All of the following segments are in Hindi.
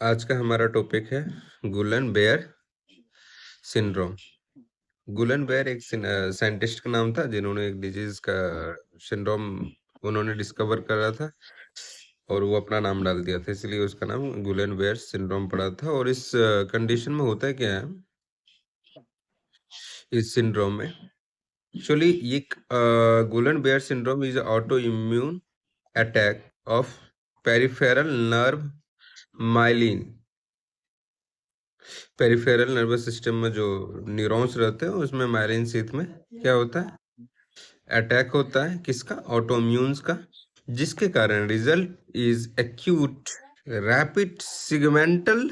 आज का हमारा टॉपिक है गुलन बेयर सिंड्रोम। गुलन बेयर एक साइंटिस्ट का नाम था जिन्होंने एक डिजीज का सिंड्रोम उन्होंने डिस्कवर करा था और वो अपना नाम डाल दिया था, इसलिए उसका नाम गुलन बेयर सिंड्रोम पड़ा था। और इस कंडीशन में होता है क्या है, इस सिंड्रोम में एक्चुअली ये Guillain Barre syndrome is auto immune attack of peripheral nerve myelin. Peripheral nervous system में जो न्यूरॉन्स रहते हैं उसमें माइलिन शीथ में क्या होता है, अटैक होता है किसका, ऑटोम्यून्स का, जिसके कारण result is acute rapid segmental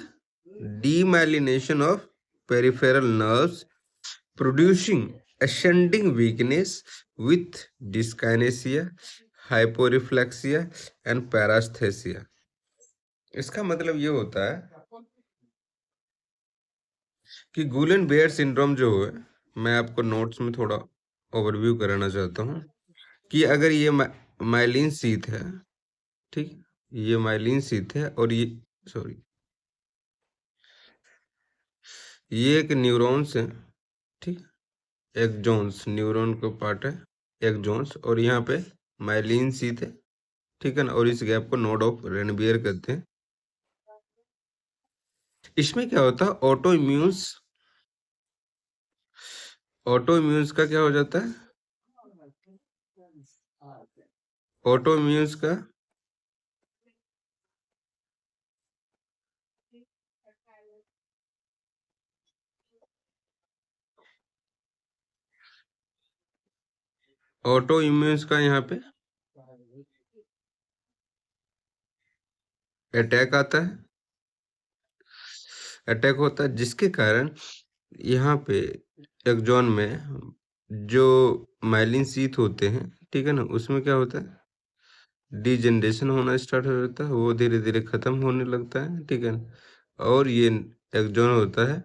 demyelination of peripheral nerves producing ascending weakness with dyskinesia, hyporeflexia and paresthesia। इसका मतलब ये होता है कि गुलेन बेयर सिंड्रोम जो है, मैं आपको नोट्स में थोड़ा ओवरव्यू कराना चाहता हूँ कि अगर ये माइलिन शीथ है, ठीक, ये माइलिन शीथ है और ये सॉरी ये एक न्यूरॉन्स है, ठीक, एक जोन्स न्यूरॉन का पार्ट है, एक जोन्स, और यहाँ पे माइलिन शीथ है, ठीक है ना, और इस गैप को नोड ऑफ रेनबियर कहते हैं। इसमें क्या होता है, ऑटो इम्यून्स का क्या हो जाता है, ऑटो इम्यून्स का ऑटो इम्यून्स का यहाँ पे अटैक आता है, अटैक होता है जिसके कारण यहाँ पे एक जोन में जो माइलिन शीथ होते हैं, ठीक है ना, उसमें क्या होता है, डिजेनरेशन होना स्टार्ट हो जाता है, वो धीरे धीरे खत्म होने लगता है, ठीक है ना, और ये एक जोन होता है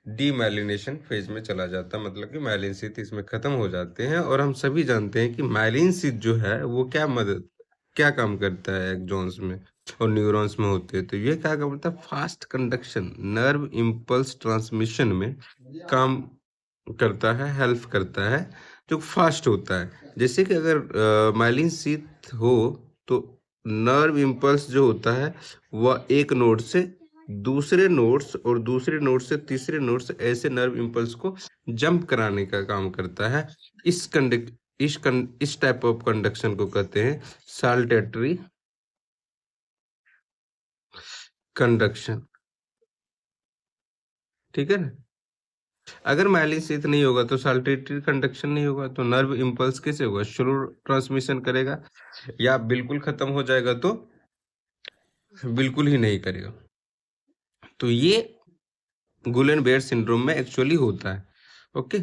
डीमाइलिनेशन फेज में चला जाता है, मतलब कि माइलिन शीथ इसमें खत्म हो जाते हैं। और हम सभी जानते हैं कि माइलिन शीथ जो है वो क्या काम करता है एक जोन्स में और न्यूरॉन्स में होते हैं, तो ये क्या काम करता है, fast conduction nerve impulse transmission में काम करता है, हेल्प करता है, जो फास्ट होता है। जैसे कि अगर माइलिन शीथ हो तो नर्व इम्पल्स जो होता है वह एक नोड से दूसरे नोड्स और दूसरे नोड से तीसरे नोड्स ऐसे नर्व इम्पल्स को जंप कराने का काम करता है। इस टाइप ऑफ कंडक्शन को कहते हैं साल्टेटरी कंडक्शन, ठीक है ना। अगर माइलिन शीथ नहीं होगा तो साल्टेटरी कंडक्शन नहीं होगा, तो नर्व इम्पल्स कैसे होगा, स्लो ट्रांसमिशन करेगा, या बिल्कुल खत्म हो जाएगा तो बिल्कुल ही नहीं करेगा। तो ये गुलेन बेयर सिंड्रोम में एक्चुअली होता है। ओके,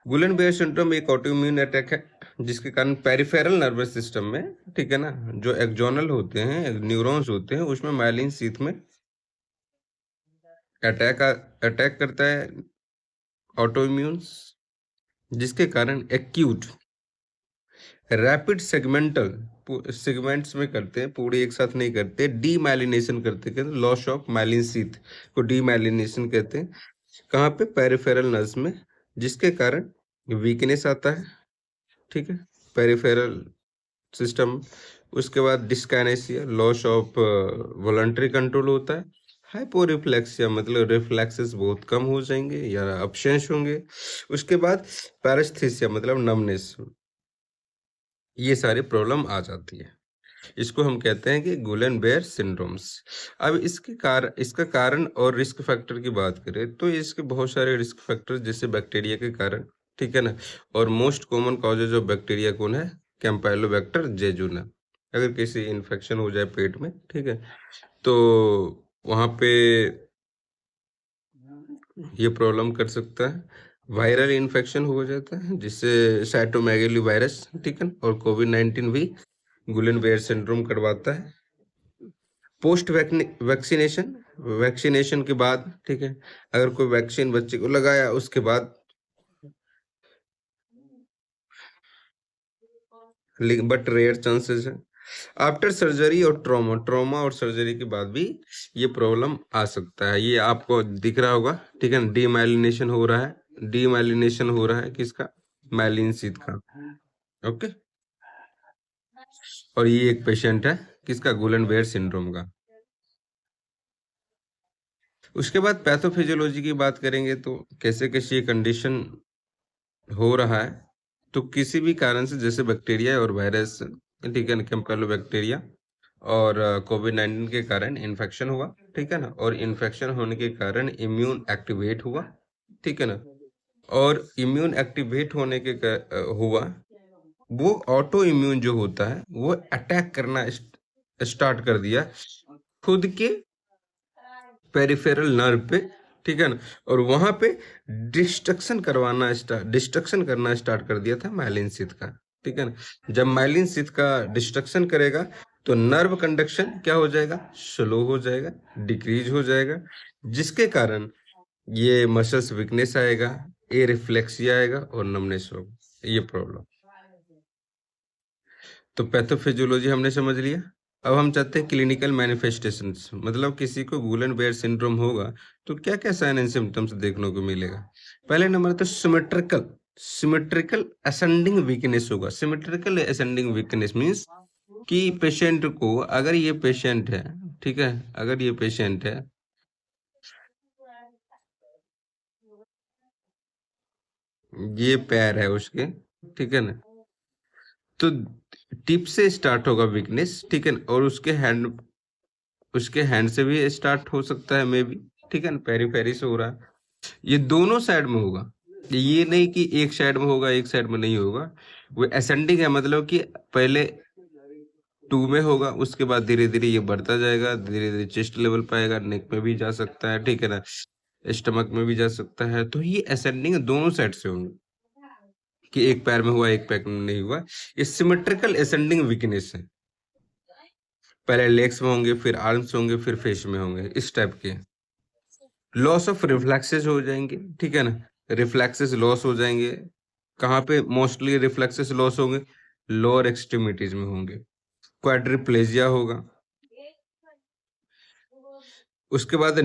गुलेन बेयर सिंड्रोम एक ऑटोइम्यून अटैक है जिसके कारण पेरिफेरल नर्वस सिस्टम में, ठीक है ना, जो एक्सोनल होते हैं, न्यूरॉन्स होते हैं, उसमें माइलिन शीथ में अटैक करता है ऑटोइम्यून्स, जिसके कारण एक्यूट रैपिड सेगमेंटल सेगमेंट्स में करते हैं, पूरे एक साथ नहीं करते, डीमाइलिनेशन करते हैं, लॉस ऑफ माइलिन शीथ को डीमाइलिनेशन कहते हैं, कहाँ पे, पेरिफेरल नर्व्स में, जिसके कारण वीकनेस आता है, ठीक है, पेरिफेरल सिस्टम। उसके बाद dyskinesia, loss of voluntary control होता है, हाइपोरिफ्लेक्सिया मतलब रिफ्लेक्सेस बहुत कम हो जाएंगे या अब्सेंस होंगे। उसके बाद पैरेस्थीसिया मतलब नमनेस, ये सारी प्रॉब्लम आ जाती है। इसको हम कहते हैं कि गुलेन बेयर सिंड्रोम्स। अब इसका कारण और रिस्क फैक्टर की बात करें तो इसके बहुत सारे रिस्क फैक्टर, जैसे बैक्टीरिया के कारण, ठीक है ना, और most common causes of bacteria कौन है, कैंपाइलोबैक्टर जेजुना। अगर किसी इन्फेक्शन हो जाए पेट में, ठीक है, तो वहाँ पे ये प्रॉब्लम कर सकता है। वायरल इन्फेक्शन हो जाता है जिससे साइटोमेगाली वायरस, ठीक है, और कोविड-19 भी गुलेन बेयर सिंड्रोम करवाता है। पोस्ट वैक्सीनेशन, वैक्सीनेशन के बाद, ठीक है, अगर कोई वैक्सीन बच्चे को लगाया उसके बाद, बट रेयर चांसेस है, आफ्टर सर्जरी और ट्रॉमा, ट्रॉमा और सर्जरी के बाद भी ये प्रॉब्लम आ सकता है। ये आपको दिख रहा होगा, ठीक है ना, डीमाइलिनेशन हो रहा है, डीमाइलिनेशन हो रहा है किसका, माइलिन शीथ का। ओके, और ये एक पेशेंट है किसका, गुलन बेयर सिंड्रोम का। उसके बाद पैथोफिजियोलॉजी की बात करेंगे तो कैसे कैसे ये कंडीशन हो रहा है। तो किसी भी कारण से, जैसे बैक्टीरिया और वायरस, ठीक है ना, कैंपेलोबैक्टीरिया और कोविड-19 के कारण इन्फेक्शन हुआ, ठीक है ना, और इन्फेक्शन होने के कारण इम्यून एक्टिवेट हुआ, ठीक है ना, और इम्यून एक्टिवेट होने के हुआ, वो ऑटो इम्यून जो होता है वो अटैक करना स्टार्ट कर दिया खुद के पेरिफेरल नर्व पे, ठीक है ना, और वहां पे डिस्ट्रक्शन करना स्टार्ट कर दिया था माइलिन शीथ का, ठीक है ना। जब माइलिन शीथ का डिस्ट्रक्शन करेगा तो नर्व कंडक्शन क्या हो जाएगा, स्लो हो जाएगा, डिक्रीज हो जाएगा, जिसके कारण ये मसल्स वीकनेस आएगा, ए रिफ्लेक्सिया आएगा और नमनेस होगा, ये प्रॉब्लम। तो पैथोफिजियोलॉजी हमने समझ लिया। अब हम चाहते हैं क्लिनिकल मैनिफेस्टेशंस, मतलब किसी को गुलन बेयर सिंड्रोम होगा तो क्या क्या साइन एंड सिम्टम्स देखने को मिलेगा। पहले नंबर तो सिमेट्रिकल, सिमेट्रिकल असेंडिंग वीकनेस होगा। सिमेट्रिकल असेंडिंग वीकनेस मींस कि पेशेंट को, अगर ये पेशेंट है, ठीक है, अगर ये पेशेंट है, ये पैर है उसके, ठीक है ना, तो टिप से स्टार्ट होगा वीकनेस, ठीक है ना, और उसके हैंड से भी स्टार्ट हो सकता है मे बी, ठीक है ना, पेरी पेरी से हो रहा है। ये दोनों साइड में होगा, ये नहीं कि एक साइड में होगा एक साइड में नहीं होगा। वो असेंडिंग है, मतलब कि पहले टू में होगा, उसके बाद धीरे धीरे ये बढ़ता जाएगा, धीरे धीरे चेस्ट लेवल पाएगा, नेक में भी जा सकता है, ठीक है ना, स्टमक में भी जा सकता है। तो ये असेंडिंग दोनों साइड से होंगे, कि एक पैर में हुआ एक पैर में नहीं हुआ। ये सिमेट्रिकल असेंडिंग वीकनेस है। पहले लेग्स में होंगे, फिर आर्म्स होंगे, फिर फेस में होंगे, इस टाइप के। लॉस ऑफ रिफ्लेक्सेस हो जाएंगे, ठीक है ना, रिफ्लेक्सेस लॉस हो जाएंगे। कहाँ पे मोस्टली रिफ्लेक्सेस लॉस होंगे, लोअर एक्सट्रीमिटीज में होंगे। क्वाड्रिप्लेजिया होगा। उसके बाद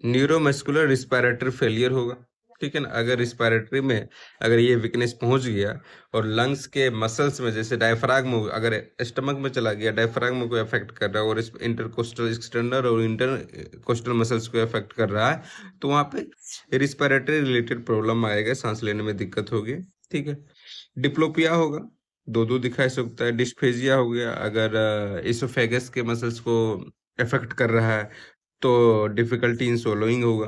न्यूरोमस्कुलर रिस्पिरेटरी फेलियर होगा, ठीक है ना। अगर रिस्पिरेटरी में अगर ये वीकनेस पहुंच गया और लंग्स के मसल्स में, जैसे डायफ्राग्म, अगर स्टमक में चला गया, डायफ्राग्म को अफेक्ट कर रहा है और इस इंटरकोस्टल एक्सटर्नल और इंटरकोस्टल मसल्स को अफेक्ट कर रहा है, तो वहां पे रिस्पिरेटरी रिलेटेड प्रॉब्लम आएगा, सांस लेने में दिक्कत होगी, ठीक है। डिप्लोपिया होगा, दो दो दिखाई सकता है। डिस्फेजिया हो गया, अगर इसोफेगस के मसल्स को अफेक्ट कर रहा है तो डिफिकल्टी इन सोलोइंग होगा।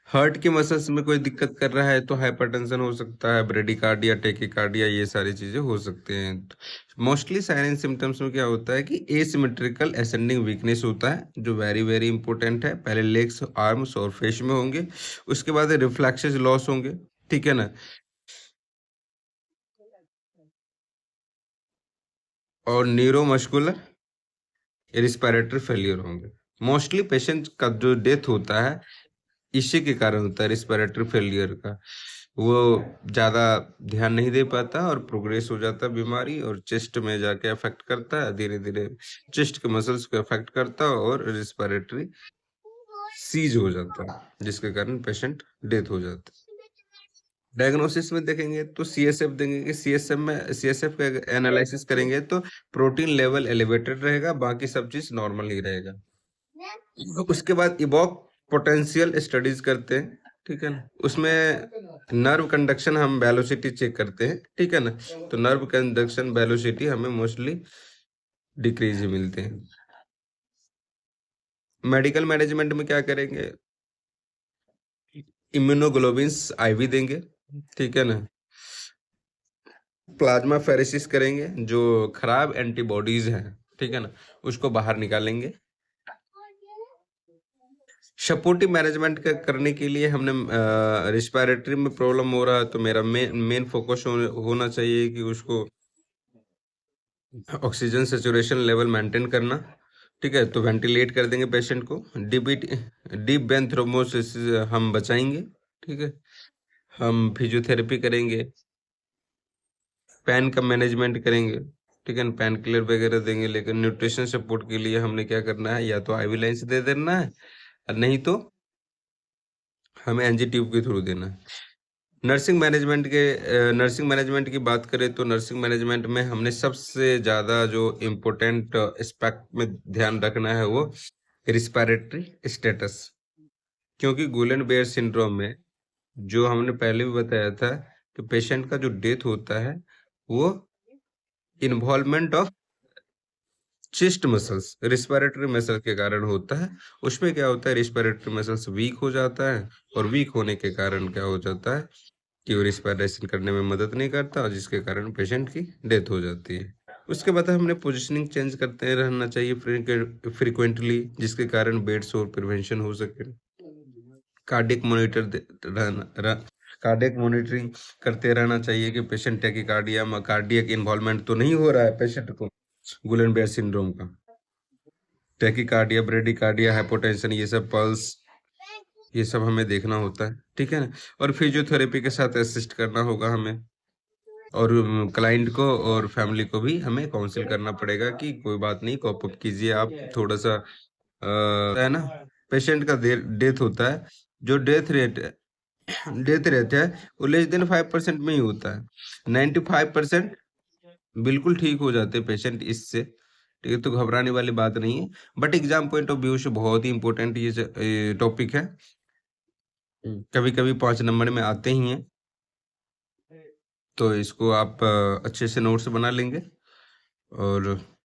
हार्ट के मसल्स में कोई दिक्कत कर रहा है तो हाइपरटेंशन हो सकता है, ब्रेडिकार्डिया, टेकिकार्डिया, ये सारी चीजें हो सकते हैं। मोस्टली साइन एंड सिम्टम्स में क्या होता है कि एसिमेट्रिकल असेंडिंग वीकनेस होता है, जो वेरी वेरी इंपॉर्टेंट है। पहले लेग्स, आर्म्स और फेस में होंगे, उसके बाद रिफ्लेक्सेस लॉस होंगे, ठीक है ना, और न्यूरोमस्कुलर रिस्पिरेटरी फेलियर होंगे। मोस्टली पेशेंट का जो डेथ होता है इसी के कारण होता है, रिस्पिरेटरी फेलियर का। वो ज्यादा ध्यान नहीं दे पाता और प्रोग्रेस हो जाता है बीमारी, और चेस्ट में जाके अफेक्ट करता है, धीरे धीरे चेस्ट के मसल्स को अफेक्ट करता है और रिस्पिरेटरी सीज हो जाता है, जिसके कारण पेशेंट डेथ हो जाता है। डायग्नोसिस में देखेंगे तो सीएसएफ देंगे, कि सीएसएफ का एनालिसिस करेंगे तो प्रोटीन लेवल एलिवेटेड रहेगा, बाकी सब चीज नॉर्मल ही रहेगा। उसके बाद इवॉक पोटेंशियल स्टडीज करते हैं, ठीक है ना, उसमें नर्व कंडक्शन हम वेलोसिटी चेक करते हैं, ठीक है ना। तो नर्व कंडक्शन वेलोसिटी हमें मोस्टली डिक्रीज ही मिलते हैं। मेडिकल मैनेजमेंट में क्या करेंगे, इम्यूनोग्लोबिन्स आईवी देंगे, ठीक है ना, प्लाज्मा फेरेसिस करेंगे, जो खराब एंटीबॉडीज हैं, ठीक है ना, उसको बाहर निकालेंगे। सपोर्टिव मैनेजमेंट करने के लिए हमने रिस्पिरेटरी में प्रॉब्लम हो रहा है तो मेरा मेन फोकस होना चाहिए कि उसको ऑक्सीजन सेचुरेशन लेवल मेंटेन करना, ठीक है। तो वेंटिलेट कर देंगे पेशेंट को, डीप वेन थ्रोम्बोसिस हम बचाएंगे, ठीक है। हम फिजियोथेरेपी करेंगे, पेन का मैनेजमेंट करेंगे, ठीक है ना, पेन किलर वगैरह देंगे, लेकिन न्यूट्रिशन सपोर्ट के लिए हमने क्या करना है, या तो आईवी लाइन से दे देना है, और नहीं तो हमें एनजी ट्यूब के थ्रू देना है। नर्सिंग मैनेजमेंट की बात करें तो नर्सिंग मैनेजमेंट में हमने सबसे ज़्यादा जो इम्पोर्टेंट एस्पेक्ट में ध्यान रखना है वो रिस्पिरेटरी स्टेटस, क्योंकि गुलेन बेयर सिंड्रोम में जो हमने पहले भी बताया था कि पेशेंट का जो डेथ होता है वो involvement of chest muscles respiratory muscle के कारण होता है। उसमें क्या होता है, रिस्पिरेटरी मसल्स वीक हो जाता है, और वीक होने के कारण क्या हो जाता है कि वो रिस्पिरेशन करने में मदद नहीं करता, और जिसके कारण पेशेंट की डेथ हो जाती है। उसके बाद हमने पोजीशनिंग चेंज करते रहना चाहिए फ्रिक्वेंटली, जिसके कारण बेड सोर प्रिवेंशन हो सके। कार्डियक कार्डियक मॉनिटरिंग करते रहना चाहिए कि पेशेंट टैकीकार्डिया कार्डियक इन्वॉल्वमेंट तो नहीं हो रहा है पेशेंट को गुलेन बेयर सिंड्रोम का। टैकीकार्डिया, ब्रेडिकार्डिया, हाइपोटेंशन, ये सब पल्स, ये सब हमें देखना होता है, ठीक है ना। और फिजियोथेरेपी के साथ असिस्ट करना होगा हमें, और क्लाइंट को और फैमिली को भी हमें काउंसिल करना पड़ेगा कि कोई बात नहीं, कोप अप कीजिए आप थोड़ा सा, है ना। पेशेंट का डेथ होता है, जो डेथ रेट है वो लेस देन 5% में ही होता है। 95% बिल्कुल ठीक हो जाते हैं पेशेंट इससे, ठीक है, तो घबराने वाली बात नहीं है। But exam point of view से बहुत ही इंपॉर्टेंट ये टॉपिक है, कभी कभी 5 नंबर में आते ही हैं, तो इसको आप अच्छे से नोट्स बना लेंगे। और